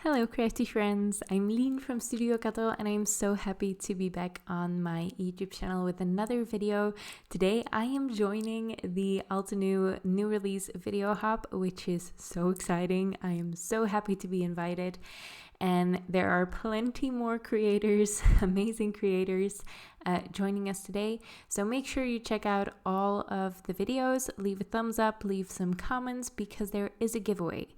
Hello crafty friends, I'm Lien from Studio Kato and I'm so happy to be back on my YouTube channel with another video. Today I am joining the Altenew new release video hop, which is so exciting. I am so happy to be invited and there are plenty more creators, amazing creators joining us today. So make sure you check out all of the videos, leave a thumbs up, leave some comments because there is a giveaway.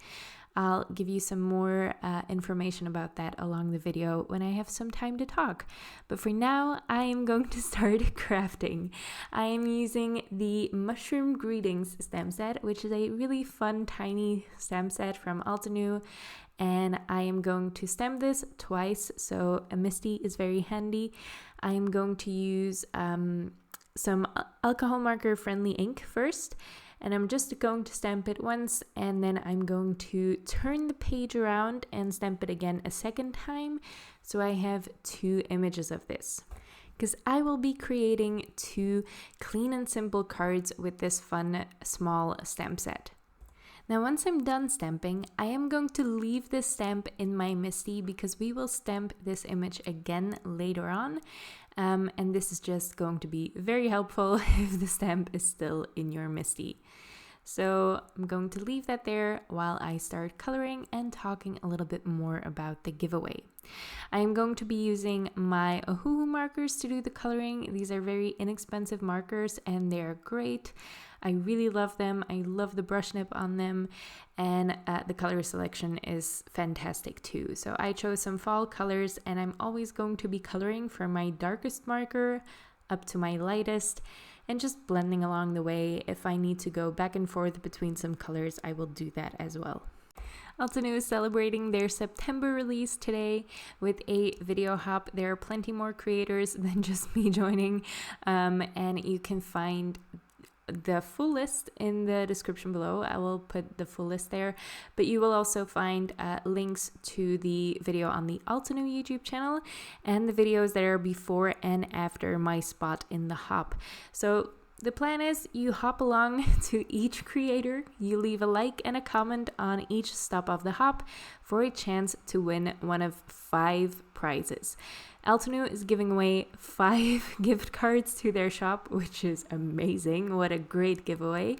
I'll give you some more information about that along the video when I have some time to talk. But for now, I am going to start crafting. I am using the Mushroom Greetings stamp set, which is a really fun, tiny stamp set from Altenew. And I am going to stamp this twice, so a Misty is very handy. I am going to use some alcohol marker friendly ink first. And I'm just going to stamp it once and then I'm going to turn the page around and stamp it again a second time. So I have two images of this because I will be creating two clean and simple cards with this fun small stamp set. Now once I'm done stamping, I am going to leave this stamp in my Misty because we will stamp this image again later on. And this is just going to be very helpful if the stamp is still in your Misty. So I'm going to leave that there while I start coloring and talking a little bit more about the giveaway. I am going to be using my Ohuhu markers to do the coloring. These are very inexpensive markers and they're great. I really love them. I love the brush nib on them and the color selection is fantastic too. So I chose some fall colors and I'm always going to be coloring from my darkest marker up to my lightest and just blending along the way. If I need to go back and forth between some colors, I will do that as well. Altenew is celebrating their September release today with a video hop. There are plenty more creators than just me joining, and you can find the full list in the description below. I will put the full list there, but you will also find links to the video on the Altenew YouTube channel and the videos that are before and after my spot in the hop. So the plan is you hop along to each creator, you leave a like and a comment on each stop of the hop for a chance to win one of 5 prizes. Altenew is giving away 5 gift cards to their shop, which is amazing. What a great giveaway.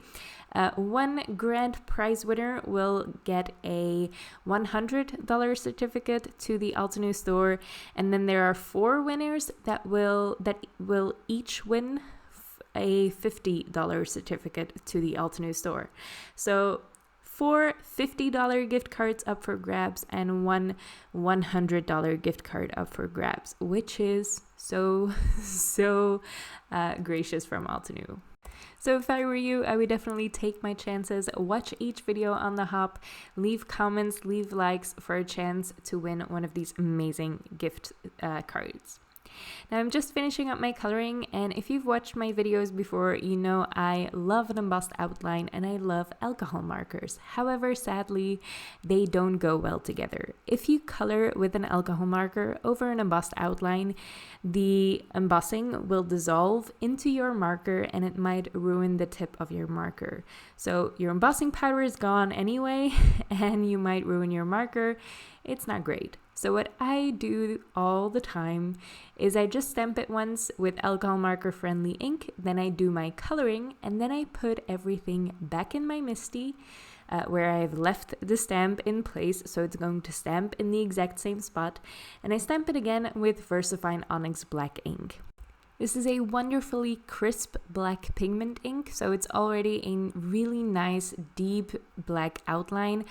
One grand prize winner will get a $100 certificate to the Altenew store, and then there are 4 winners that will each win a $50 certificate to the Altenew store. So 4 $50 gift cards up for grabs and one $100 gift card up for grabs, which is so gracious from Altenew. So if I were you, I would definitely take my chances, watch each video on the hop, leave comments, leave likes for a chance to win one of these amazing gift cards. Now I'm just finishing up my coloring, and if you've watched my videos before, you know I love an embossed outline and I love alcohol markers. However, sadly, they don't go well together. If you color with an alcohol marker over an embossed outline, the embossing will dissolve into your marker and it might ruin the tip of your marker. So your embossing powder is gone anyway, and you might ruin your marker. It's not great. So what I do all the time is I just stamp it once with alcohol marker friendly ink, then I do my coloring, and then I put everything back in my Misty where I've left the stamp in place, so it's going to stamp in the exact same spot, and I stamp it again with VersaFine Onyx Black ink. This is a wonderfully crisp black pigment ink, so it's already a really nice deep black outline,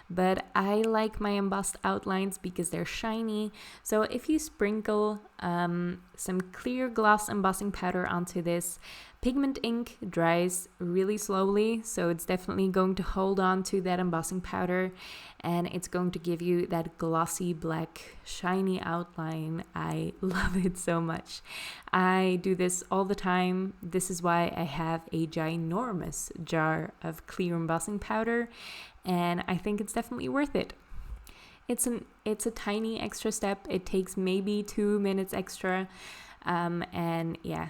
but I like my embossed outlines because they're shiny. So if you sprinkle some clear gloss embossing powder onto this, pigment ink dries really slowly, so it's definitely going to hold on to that embossing powder and it's going to give you that glossy black shiny outline. I love it so much. I do this all the time. This is why I have a ginormous jar of clear embossing powder, and I think it's definitely worth it. It's a tiny extra step. It takes maybe 2 minutes extra, and yeah,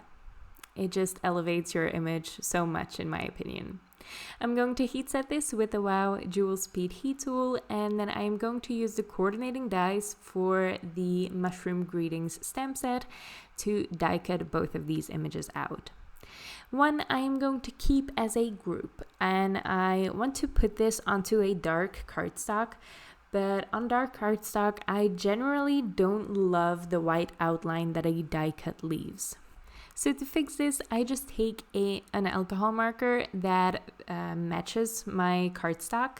it just elevates your image so much in my opinion. I'm going to heat set this with the WOW Dual Speed Heat Tool, and then I'm going to use the coordinating dies for the Mushroom Greetings stamp set to die cut both of these images out. One I am going to keep as a group, and I want to put this onto a dark cardstock, but on dark cardstock I generally don't love the white outline that a die cut leaves. So to fix this, I just take an alcohol marker that matches my cardstock.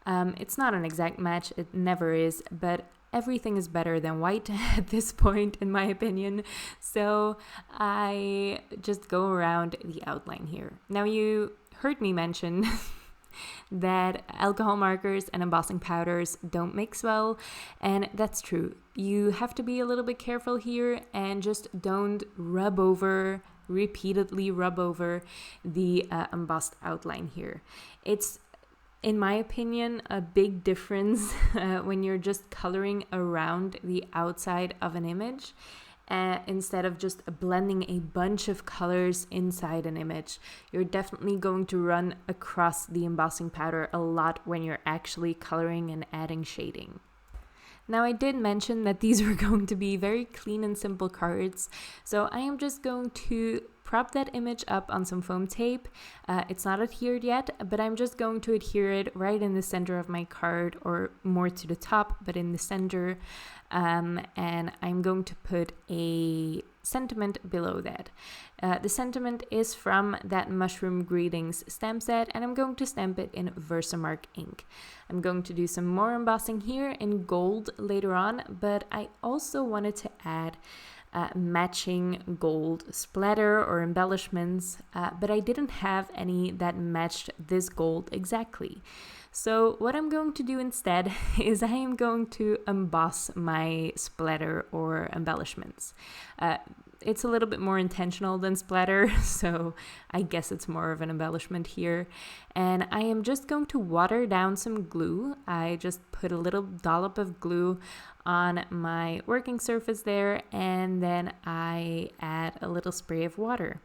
It's not an exact match, it never is, but everything is better than white at this point, in my opinion. So I just go around the outline here. Now, you heard me mention that alcohol markers and embossing powders don't mix well, and that's true. You have to be a little bit careful here and just don't repeatedly rub over the embossed outline here. It's, in my opinion, a big difference when you're just coloring around the outside of an image instead of just blending a bunch of colors inside an image. You're definitely going to run across the embossing powder a lot when you're actually coloring and adding shading. Now, I did mention that these were going to be very clean and simple cards, so I am just going to prop that image up on some foam tape. It's not adhered yet, but I'm just going to adhere it right in the center of my card, or more to the top, but in the center. And I'm going to put a sentiment below that. The sentiment is from that Mushroom Greetings stamp set, and I'm going to stamp it in Versamark ink. I'm going to do some more embossing here in gold later on, but I also wanted to add matching gold splatter or embellishments, but I didn't have any that matched this gold exactly. So what I'm going to do instead is I am going to emboss my splatter or embellishments. It's a little bit more intentional than splatter, so I guess it's more of an embellishment here. And I am just going to water down some glue. I just put a little dollop of glue on my working surface there, and then I add a little spray of water.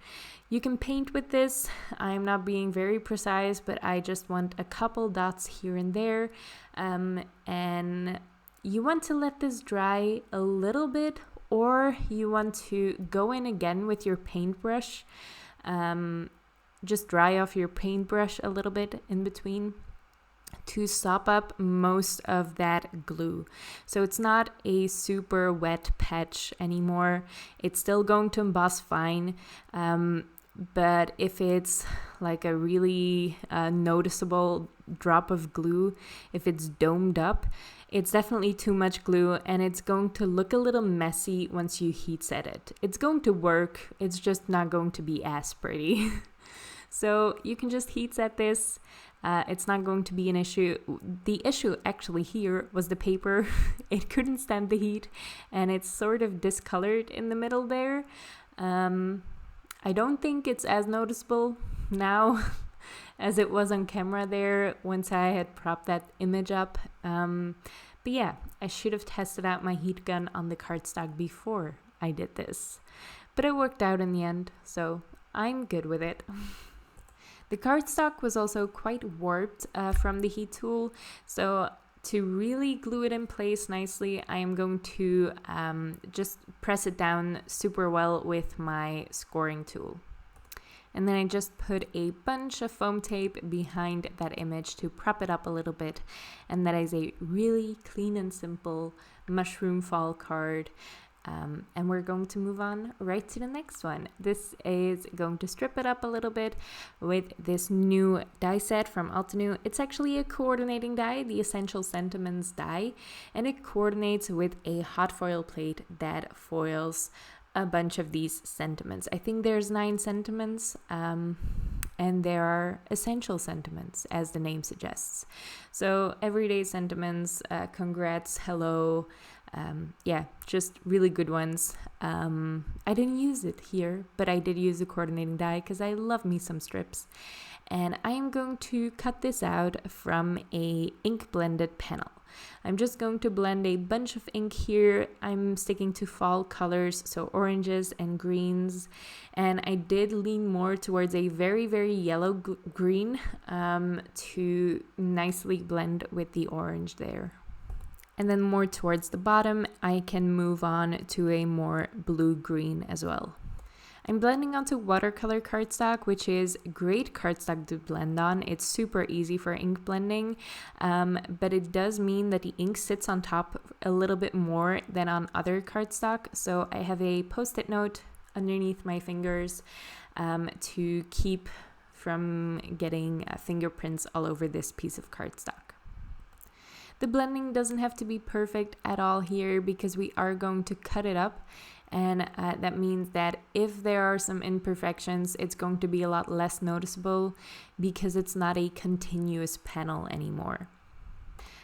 You can paint with this. I'm not being very precise, but I just want a couple dots here and there. And you want to let this dry a little bit, or you want to go in again with your paintbrush. Just dry off your paintbrush a little bit in between to sop up most of that glue. So it's not a super wet patch anymore. It's still going to emboss fine. But if it's like a really noticeable drop of glue, if it's domed up, it's definitely too much glue, and it's going to look a little messy once you heat set it. It's going to work, it's just not going to be as pretty. So you can just heat set this. It's not going to be an issue. The issue actually here was the paper. It couldn't stand the heat, and it's sort of discolored in the middle there. I don't think it's as noticeable now as it was on camera there once I had propped that image up. But yeah, I should have tested out my heat gun on the cardstock before I did this. But it worked out in the end, so I'm good with it. The cardstock was also quite warped from the heat tool, so to really glue it in place nicely, I am going to just press it down super well with my scoring tool. And then I just put a bunch of foam tape behind that image to prop it up a little bit. And that is a really clean and simple mushroom fall card. And we're going to move on right to the next one. This is going to strip it up a little bit with this new die set from Altenew. It's actually a coordinating die, the Essential Sentiments die, and it coordinates with a hot foil plate that foils a bunch of these sentiments. I think there's 9 sentiments, and there are essential sentiments, as the name suggests. So everyday sentiments, congrats, hello, yeah, just really good ones. I didn't use it here, but I did use the coordinating die because I love me some strips. And I am going to cut this out from a ink blended panel. I'm just going to blend a bunch of ink here. I'm sticking to fall colors, so oranges and greens, and I did lean more towards a very, very yellow green to nicely blend with the orange there. And then more towards the bottom, I can move on to a more blue-green as well. I'm blending onto watercolor cardstock, which is great cardstock to blend on. It's super easy for ink blending, but it does mean that the ink sits on top a little bit more than on other cardstock. So I have a post-it note underneath my fingers to keep from getting fingerprints all over this piece of cardstock. The blending doesn't have to be perfect at all here because we are going to cut it up, and that means that if there are some imperfections, it's going to be a lot less noticeable because it's not a continuous panel anymore.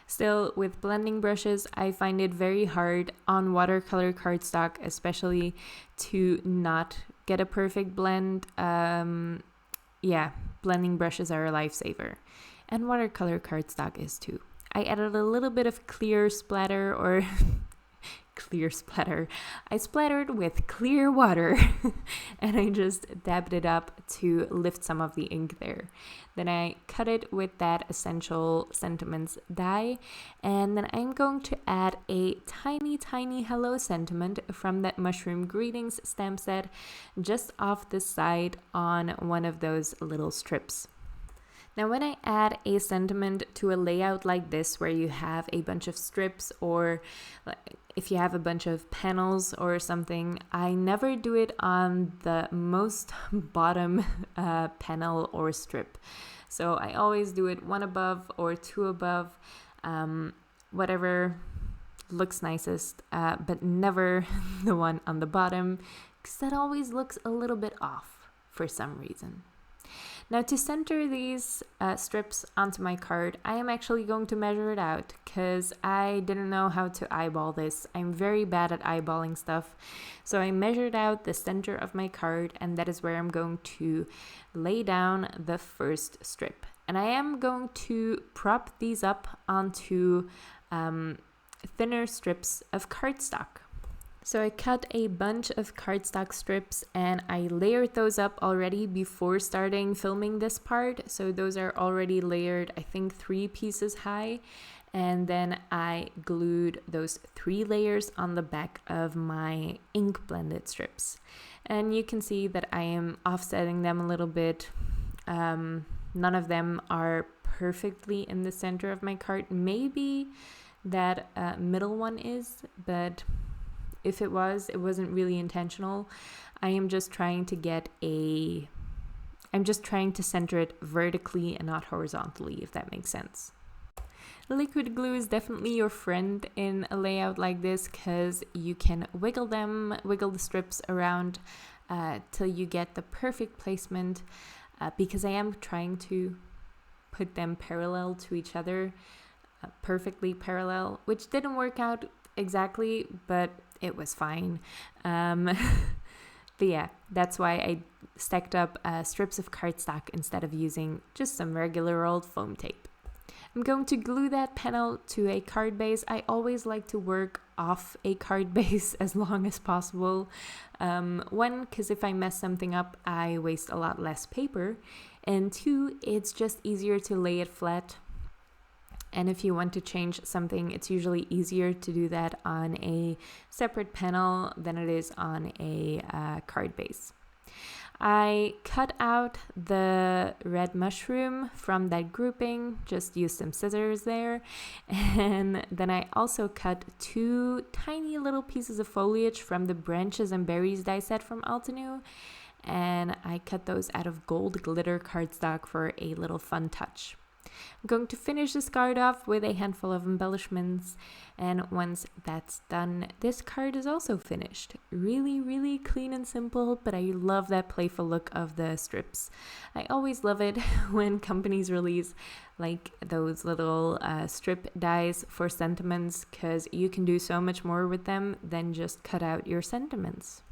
Still, with blending brushes, I find it very hard on watercolor cardstock, especially to not get a perfect blend. Blending brushes are a lifesaver, and watercolor cardstock is too. I added a little bit of clear splatter or clear splatter. I splattered with clear water and I just dabbed it up to lift some of the ink there. Then I cut it with that Essential Sentiments die, and then I'm going to add a tiny, tiny hello sentiment from that Mushroom Greetings stamp set just off the side on one of those little strips. Now, when I add a sentiment to a layout like this, where you have a bunch of strips, or if you have a bunch of panels or something, I never do it on the most bottom panel or strip. So I always do it one above or two above, whatever looks nicest, but never the one on the bottom, because that always looks a little bit off for some reason. Now, to center these strips onto my card, I am actually going to measure it out because I didn't know how to eyeball this. I'm very bad at eyeballing stuff. So I measured out the center of my card, and that is where I'm going to lay down the first strip. And I am going to prop these up onto thinner strips of cardstock. So I cut a bunch of cardstock strips and I layered those up already before starting filming this part. So those are already layered, I think 3 pieces high. And then I glued those 3 layers on the back of my ink blended strips. And you can see that I am offsetting them a little bit. None of them are perfectly in the center of my card. Maybe that middle one is, but if it was, it wasn't really intentional. I'm just trying to center it vertically and not horizontally, if that makes sense. Liquid glue is definitely your friend in a layout like this because you can wiggle the strips around till you get the perfect placement, because I am trying to put them parallel to each other, perfectly parallel, which didn't work out exactly, but it was fine. But yeah, that's why I stacked up strips of cardstock instead of using just some regular old foam tape. I'm going to glue that panel to a card base. I always like to work off a card base as long as possible. One, because if I mess something up, I waste a lot less paper. And 2, it's just easier to lay it flat. And if you want to change something, it's usually easier to do that on a separate panel than it is on a card base. I cut out the red mushroom from that grouping, just used some scissors there. And then I also cut 2 tiny little pieces of foliage from the Branches and Berries die set from Altenew. And I cut those out of gold glitter cardstock for a little fun touch. I'm going to finish this card off with a handful of embellishments, and once that's done, this card is also finished. Really, really clean and simple, but I love that playful look of the strips. I always love it when companies release like those little strip dies for sentiments, because you can do so much more with them than just cut out your sentiments.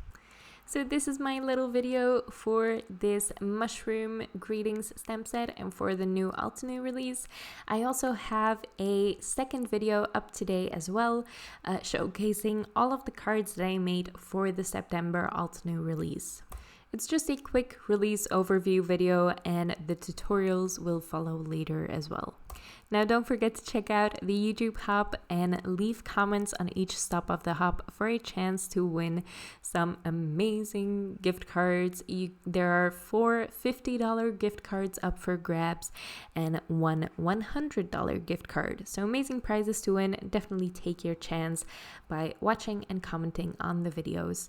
So this is my little video for this mushroom greetings stamp set and for the new Altenew release. I also have a second video up today as well, showcasing all of the cards that I made for the September Altenew release. It's just a quick release overview video and the tutorials will follow later as well. Now don't forget to check out the YouTube hop and leave comments on each stop of the hop for a chance to win some amazing gift cards. There are 4 $50 gift cards up for grabs and one $100 gift card. So amazing prizes to win. Definitely take your chance by watching and commenting on the videos.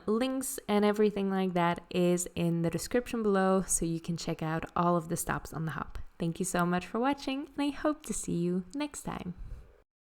Links and everything like that is in the description below, so you can check out all of the stops on the hop. Thank you so much for watching, and I hope to see you next time.